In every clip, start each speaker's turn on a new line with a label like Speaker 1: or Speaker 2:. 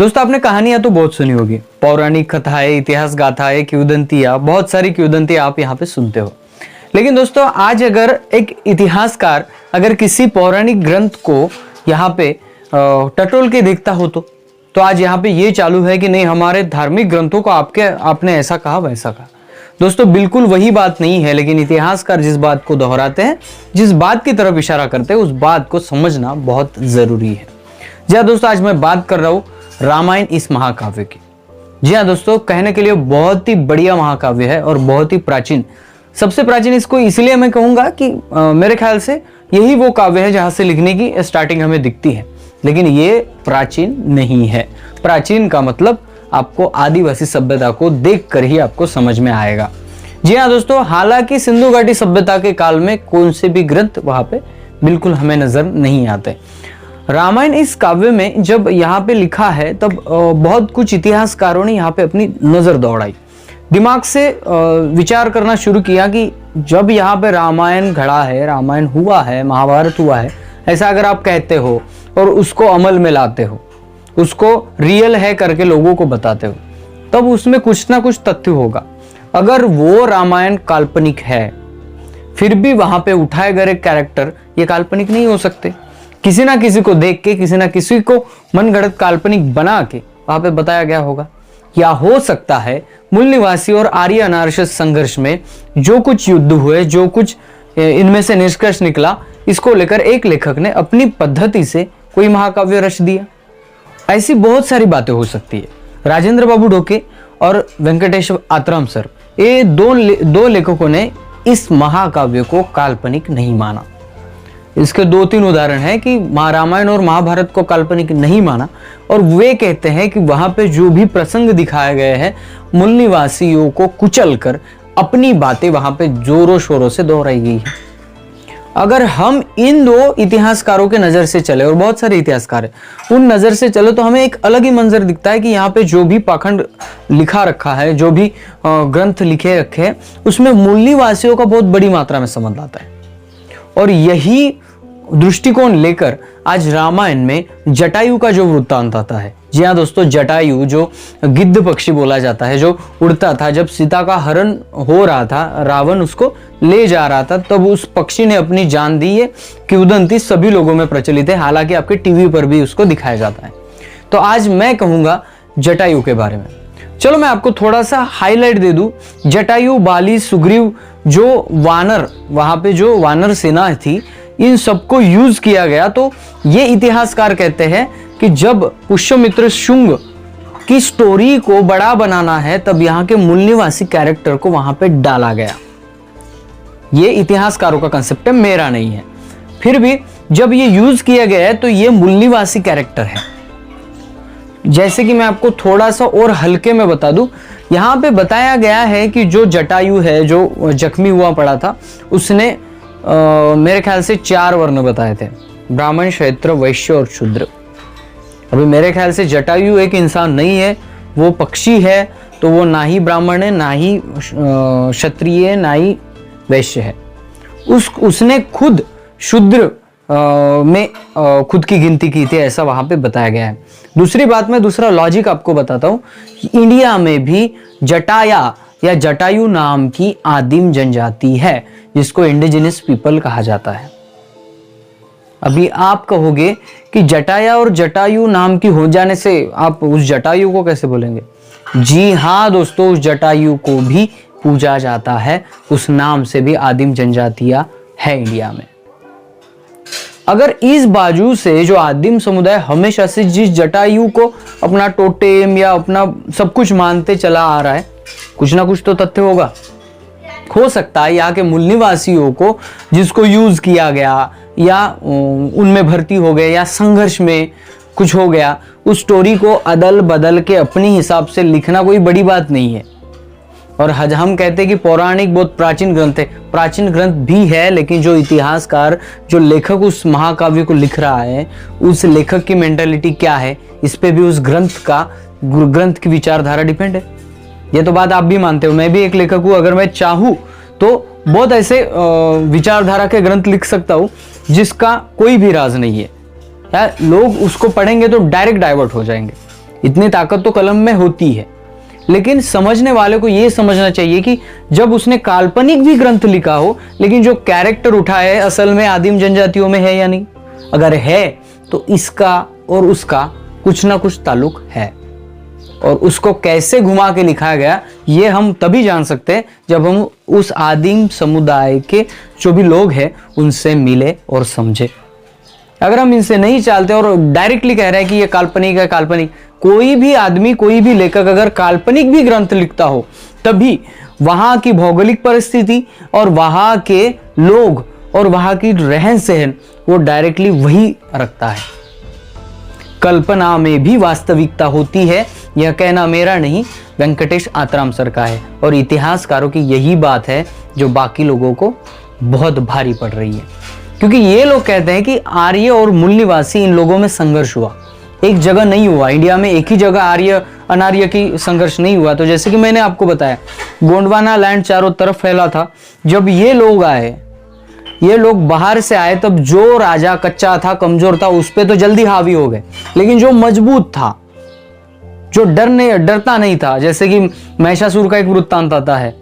Speaker 1: दोस्तों आपने कहानियां तो बहुत सुनी होगी, पौराणिक कथाएं, इतिहास गाथाएं, किंवदंतियां, बहुत सारी किंवदंतियां आप यहाँ पे सुनते हो। लेकिन दोस्तों आज अगर एक इतिहासकार अगर किसी पौराणिक ग्रंथ को यहाँ पे टटोल के देखता हो तो आज यहाँ पे ये चालू है कि नहीं हमारे धार्मिक ग्रंथों को आपने ऐसा कहा वैसा कहा। दोस्तों बिल्कुल वही बात नहीं है, लेकिन इतिहासकार जिस बात को दोहराते हैं, जिस बात की तरफ इशारा करते हैं, उस बात को समझना बहुत जरूरी है। जी हाँ दोस्तों, आज मैं बात कर रहा हूँ रामायण इस महाकाव्य की। जी हाँ दोस्तों, कहने के लिए बहुत ही बढ़िया महाकाव्य है और बहुत ही प्राचीन। सबसे प्राचीन इसको इसलिए मैं कहूंगा कि मेरे ख्याल से यही वो काव्य है जहां से लिखने की स्टार्टिंग हमें दिखती है, लेकिन ये प्राचीन नहीं है। प्राचीन का मतलब आपको आदिवासी सभ्यता को देखकर ही आपको समझ में आएगा। जी हाँ दोस्तों, हालांकि सिंधु घाटी सभ्यता के काल में कौन से भी ग्रंथ वहां पे बिल्कुल हमें नजर नहीं आते। रामायण इस काव्य में जब यहाँ पे लिखा है तब बहुत कुछ इतिहासकारों ने यहाँ पे अपनी नजर दौड़ाई, दिमाग से विचार करना शुरू किया कि जब यहाँ पे रामायण घड़ा है, रामायण हुआ है, महाभारत हुआ है, ऐसा अगर आप कहते हो और उसको अमल में लाते हो, उसको रियल है करके लोगों को बताते हो, तब उसमें कुछ ना कुछ तथ्य होगा। अगर वो रामायण काल्पनिक है, फिर भी वहां पे उठाए गए कैरेक्टर ये काल्पनिक नहीं हो सकते। किसी ना किसी को देख के, किसी ना किसी को मनगढ़ंत काल्पनिक बना के वहां पे बताया गया होगा। या हो सकता है मूल निवासी और आर्य अनार्यस संघर्ष में जो कुछ युद्ध हुए, जो कुछ इनमें से निष्कर्ष निकला, इसको लेकर एक लेखक ने अपनी पद्धति से कोई महाकाव्य रच दिया। ऐसी बहुत सारी बातें हो सकती है। राजेंद्र बाबू ढोके और वेंकटेश आत्राम सर, ये दो लेखकों ने इस महाकाव्य को काल्पनिक नहीं माना। इसके 2-3 उदाहरण हैं कि रामायण और महाभारत को काल्पनिक नहीं माना, और वे कहते हैं कि वहां पे जो भी प्रसंग दिखाए गए हैं, मूल निवासियों को कुचलकर अपनी बातें वहां पे जोरों शोरों से दोहराई गई है। अगर हम इन दो इतिहासकारों के नजर से चले, और बहुत सारे इतिहासकार हैं, उन नजर से चले तो हमें एक अलग ही मंजर दिखता है कि यहाँ पे जो भी पाखंड लिखा रखा है, जो भी ग्रंथ लिखे रखे हैं, उसमें मूल निवासियों का बहुत बड़ी मात्रा में संबंध आता है। और यही दृष्टिकोण लेकर आज रामायण में जटायु का जो वृत्तांत आता है। जी हाँ दोस्तों, जटायु जो गिद्ध पक्षी बोला जाता है, जो उड़ता था, जब सीता का हरण हो रहा था, रावण उसको ले जा रहा था, तब उस पक्षी ने अपनी जान दी। ये किंवदंती सभी लोगों में प्रचलित है, हालांकि आपके टीवी पर भी उसको दिखाया जाता है। तो आज मैं कहूंगा जटायु के बारे में। चलो मैं आपको थोड़ा सा हाईलाइट दे दूं। जटायु, बाली, सुग्रीव, जो वानर, वहां पे जो वानर सेना थी, इन सबको यूज किया गया। तो ये इतिहासकार कहते हैं कि जब पुष्यमित्र शुंग की स्टोरी को बड़ा बनाना है, तब यहाँ के मूल निवासी कैरेक्टर को वहां पे डाला गया। ये इतिहासकारों का कंसेप्ट है, मेरा नहीं है। फिर भी जब ये यूज किया गया है तो ये मूल निवासी कैरेक्टर है। जैसे कि मैं आपको थोड़ा सा और हल्के में बता दूं, यहाँ पे बताया गया है कि जो जटायु है, जो जख्मी हुआ पड़ा था, उसने मेरे ख्याल से 4 वर्ण बताए थे, ब्राह्मण, क्षत्रिय, वैश्य और शूद्र। अभी मेरे ख्याल से जटायु एक इंसान नहीं है, वो पक्षी है, तो वो ना ही ब्राह्मण है, ना ही क्षत्रिय है, ना ही वैश्य है। उसने खुद शूद्र में खुद की गिनती की थी, ऐसा वहां पे बताया गया है। दूसरी बात, मैं दूसरा लॉजिक आपको बताता हूं। इंडिया में भी जटाया या जटायु नाम की आदिम जनजाति है, जिसको इंडिजिनस पीपल कहा जाता है। अभी आप कहोगे कि जटाया और जटायु नाम की हो जाने से आप उस जटायु को कैसे बोलेंगे? जी हाँ दोस्तों, उस जटायु को भी पूजा जाता है, उस नाम से भी आदिम जनजातियां है इंडिया में। अगर इस बाजू से जो आदिम समुदाय हमेशा से जिस जटायु को अपना टोटेम या अपना सब कुछ मानते चला आ रहा है, कुछ ना कुछ तो तथ्य होगा। हो सकता है यहाँ के मूल निवासियों को जिसको यूज किया गया, या उनमें भर्ती हो गए, या संघर्ष में कुछ हो गया, उस स्टोरी को अदल बदल के अपनी हिसाब से लिखना कोई बड़ी बात नहीं है। और हम कहते हैं कि पौराणिक बहुत प्राचीन ग्रंथ है, प्राचीन ग्रंथ भी है, लेकिन जो इतिहासकार, जो लेखक उस महाकाव्य को लिख रहा है, उस लेखक की मेंटालिटी क्या है, इस पे भी उस ग्रंथ की विचारधारा डिपेंड है। ये तो बात आप भी मानते हो, मैं भी एक लेखक हूं। अगर मैं चाहूं तो बहुत ऐसे विचारधारा के ग्रंथ लिख सकता हूं जिसका कोई भी राज नहीं है, लोग उसको पढ़ेंगे तो डायरेक्ट डाइवर्ट हो जाएंगे। इतनी ताकत तो कलम में होती है, लेकिन समझने वाले को यह समझना चाहिए कि जब उसने काल्पनिक भी ग्रंथ लिखा हो, लेकिन जो कैरेक्टर उठा है असल में आदिम जनजातियों में है या नहीं। अगर है तो इसका और उसका कुछ ना कुछ ताल्लुक है, और उसको कैसे घुमा के लिखा गया ये हम तभी जान सकते हैं जब हम उस आदिम समुदाय के जो भी लोग हैं उनसे मिले और समझे। अगर हम इनसे नहीं चलते और डायरेक्टली कह रहे हैं कि ये काल्पनिक है, काल्पनिक, कोई भी आदमी, कोई भी लेखक अगर काल्पनिक भी ग्रंथ लिखता हो तभी वहां की भौगोलिक परिस्थिति और वहां के लोग और वहां की रहन सहन वो डायरेक्टली वही रखता है। कल्पना में भी वास्तविकता होती है, यह कहना मेरा नहीं, वेंकटेश आत्राम सर का है। और इतिहासकारों की यही बात है जो बाकी लोगों को बहुत भारी पड़ रही है, क्योंकि ये लोग कहते हैं कि आर्य और मूल निवासी इन लोगों में संघर्ष हुआ, एक जगह नहीं हुआ। इंडिया में एक ही जगह आर्य अनार्य की संघर्ष नहीं हुआ। तो जैसे कि मैंने आपको बताया, गोंडवाना लैंड चारों तरफ फैला था। जब ये लोग आए, ये लोग बाहर से आए, तब जो राजा कच्चा था, कमजोर था, उस पे तो जल्दी हावी हो गए, लेकिन जो मजबूत था, जो डरता नहीं था, जैसे कि महिषासुर का एक वृत्तांत आता है,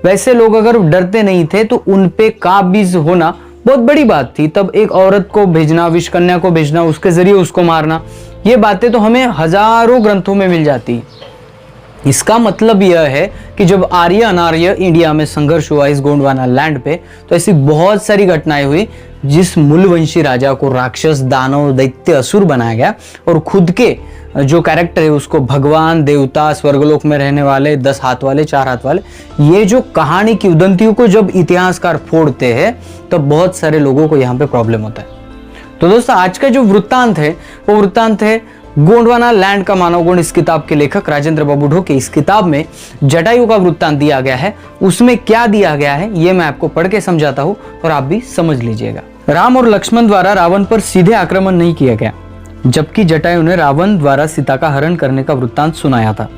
Speaker 1: वैसे लोग अगर डरते नहीं थे तो उन पे काबिज होना बहुत बड़ी बात थी। तब एक औरत को भेजना, विषकन्या को भेजना, उसके जरिए उसको मारना, ये बातें तो हमें हजारों ग्रंथों में मिल जाती। इसका मतलब यह है कि जब आर्य अनार्य इंडिया में संघर्ष हुआ इस गोंडवाना लैंड पे, तो ऐसी बहुत सारी घटनाएं हुई जिस मूलवंशी राजा को राक्षस, दानव, दैत्य, असुर बनाया गया और खुद के जो कैरेक्टर है उसको भगवान, देवता, स्वर्गलोक में रहने वाले, 10 हाथ वाले, 4 हाथ वाले, ये जो कहानी की उदंतियों को जब इतिहासकार फोड़ते हैं तब बहुत सारे लोगों को यहाँ पे प्रॉब्लम होता है। तो दोस्तों आज का जो वृत्तांत है वो वृत्तांत है गोंडवाना लैंड का मानव गुण। इस किताब के लेखक राजेंद्र बाबू ढोके, इस किताब में जटायु का वृत्तांत दिया गया है। उसमें क्या दिया गया है ये मैं आपको पढ़ के समझाता हूँ और आप भी समझ लीजिएगा। राम और लक्ष्मण द्वारा रावण पर सीधे आक्रमण नहीं किया गया, जबकि जटायु ने रावण द्वारा सीता का हरण करने का वृत्तांत सुनाया था।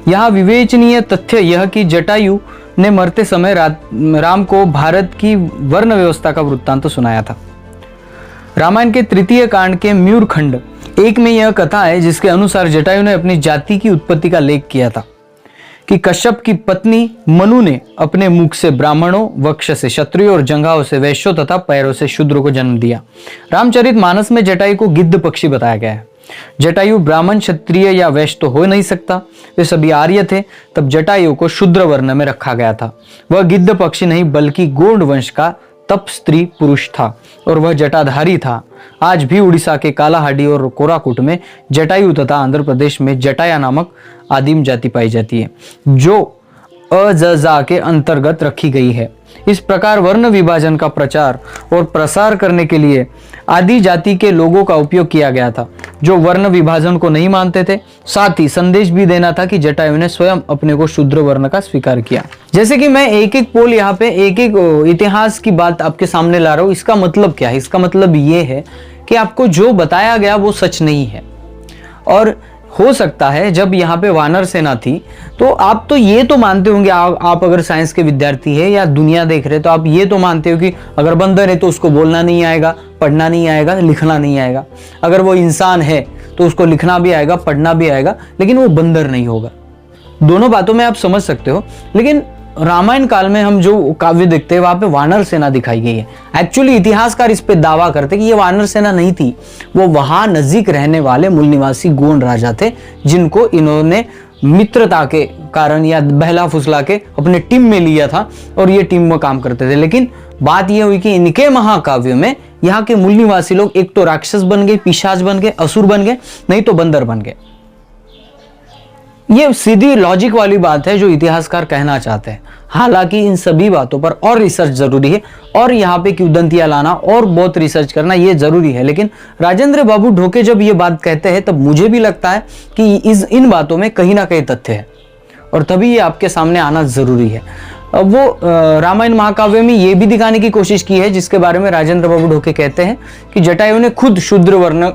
Speaker 1: यहाँ विवेचनीय तथ्य यह कि जटायु ने मरते समय राम को भारत की वर्ण व्यवस्था का वृत्तांत सुनाया था। रामायण के तृतीय कांड के म्यूर खंड 1 में यह कथा है जिसके अनुसार जटायु ने अपनी जाति की उत्पत्ति का लेख किया था कि कश्यप की पत्नी मनु ने अपने मुख से ब्राह्मणों, वक्ष से क्षत्रियों और जंघाओं से वैश्यों तथा पैरों से शूद्रों को जन्म दिया। रामचरितमानस में जटायु को गिद्ध पक्षी बताया गया है। जटायु ब्राह्मण, क्षत्रिय या वैश्य तो हो नहीं सकता, वे सभी आर्य थे। तब जटायु को शूद्र वर्ण में रखा गया था। वह गिद्ध पक्षी नहीं बल्कि गोंड वंश का तप स्त्री पुरुष था और वह जटाधारी था। आज भी उड़ीसा के कालाहांडी और कोराकुट में जटायु तथा आंध्र प्रदेश में जटाया नामक आदिम जाति पाई जाती है, जो अजजा के अंतर्गत रखी गई है। इस प्रकार वर्ण विभाजन का प्रचार और प्रसार करने के लिए आदि जाति के लोगों का उपयोग किया गया था, जो वर्ण विभाजन को नहीं मानते थे। साथ ही संदेश भी देना था कि जटायु ने स्वयं अपने को शूद्र वर्ण का स्वीकार किया। जैसे कि मैं एक एक पोल यहाँ पे एक एक इतिहास की बात आपके सामने ला रहा हूँ। इसका मतलब क्या है? इसका मतलब ये है कि आपको जो बताया गया वो सच नहीं है। और हो सकता है जब यहाँ पे वानर सेना थी तो आप तो ये तो मानते होंगे, आप अगर साइंस के विद्यार्थी है या दुनिया देख रहे तो आप ये तो मानते हो कि अगर बंदर है तो उसको बोलना नहीं आएगा, पढ़ना नहीं आएगा, लिखना नहीं आएगा। अगर वो इंसान है तो उसको लिखना भी आएगा, पढ़ना भी आएगा, लेकिन वो बंदर नहीं होगा। दोनों बातों में आप समझ सकते हो। लेकिन रामायण काल में हम जो काव्य देखते हैं वहां पे वानर सेना दिखाई गई है। एक्चुअली इतिहासकार इस पे दावा करते कि ये वानर सेना नहीं थी, वो वहां नजदीक रहने वाले मूल निवासी गोंड राजा थे, जिनको इन्होंने मित्रता के कारण या बहला फुसला के अपने टीम में लिया था और ये टीम में काम करते थे। लेकिन बात यह हुई कि इनके महाकाव्यों में यहाँ के मूल निवासी लोग एक तो राक्षस बन गए, पिशाच बन गए, असुर बन गए, नहीं तो बंदर बन गए। ये सीधी लॉजिक वाली बात है जो इतिहासकार कहना चाहते हैं। हालांकि इन सभी बातों पर और रिसर्च जरूरी है और यहाँ पे किंवदंतियां लाना और बहुत रिसर्च करना ये जरूरी है। लेकिन राजेंद्र बाबू ढोके जब ये बात कहते हैं तब मुझे भी लगता है कि इन बातों में कहीं ना कहीं तथ्य है और तभी ये आपके सामने आना जरूरी है। अब वो रामायण महाकाव्य में ये भी दिखाने की कोशिश की है जिसके बारे में राजेंद्र बाबू ढोके कहते हैं कि जटायु ने खुद शूद्र वर्ण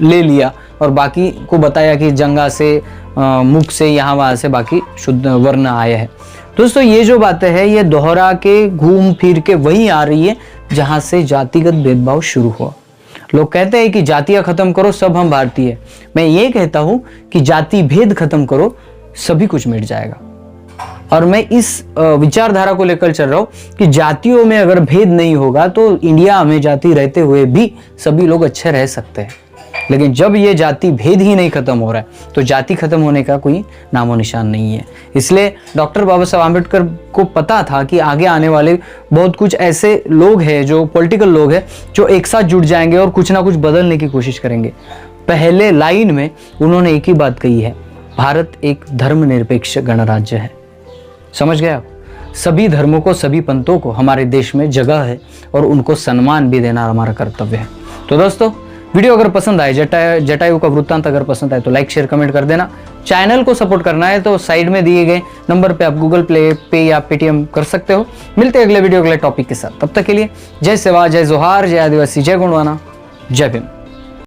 Speaker 1: ले लिया और बाकी को बताया कि जंगा से, मुख से, यहाँ वहां से बाकी शुद्ध वर्ण आया है। दोस्तों ये जो बातें हैं ये दोहरा के घूम फिर के वहीं आ रही है जहां से जातिगत भेदभाव शुरू हुआ। लोग कहते हैं कि जातियां खत्म करो सब हम भारतीय। मैं ये कहता हूं कि जाति भेद खत्म करो सभी कुछ मिट जाएगा। और मैं इस विचारधारा को लेकर चल रहा हूं कि जातियों में अगर भेद नहीं होगा तो इंडिया में जाति रहते हुए भी सभी लोग अच्छे रह सकते हैं। लेकिन जब ये जाति भेद ही नहीं खत्म हो रहा है तो जाति खत्म होने का कोई नामो निशान नहीं है। इसलिए डॉक्टर बाबा साहब आम्बेडकर को पता था कि आगे आने वाले बहुत कुछ ऐसे लोग हैं, जो पॉलिटिकल लोग हैं, जो एक साथ जुट जाएंगे और कुछ ना कुछ बदलने की कोशिश करेंगे। पहले लाइन में उन्होंने एक ही बात कही है, भारत एक धर्मनिरपेक्ष गणराज्य है। समझ गए आप? सभी धर्मों को, सभी पंथों को हमारे देश में जगह है और उनको सम्मान भी देना हमारा कर्तव्य है। तो दोस्तों, वीडियो अगर पसंद आए, जटायु का वृत्तांत अगर पसंद आए तो लाइक शेयर कमेंट कर देना। चैनल को सपोर्ट करना है तो साइड में दिए गए नंबर पे आप गूगल पे या पेटीएम कर सकते हो। मिलते हैं अगले वीडियो अगले टॉपिक के साथ। तब तक के लिए जय सेवा, जय जोहार, जय आदिवासी, जय गुणवाना, जय भीम।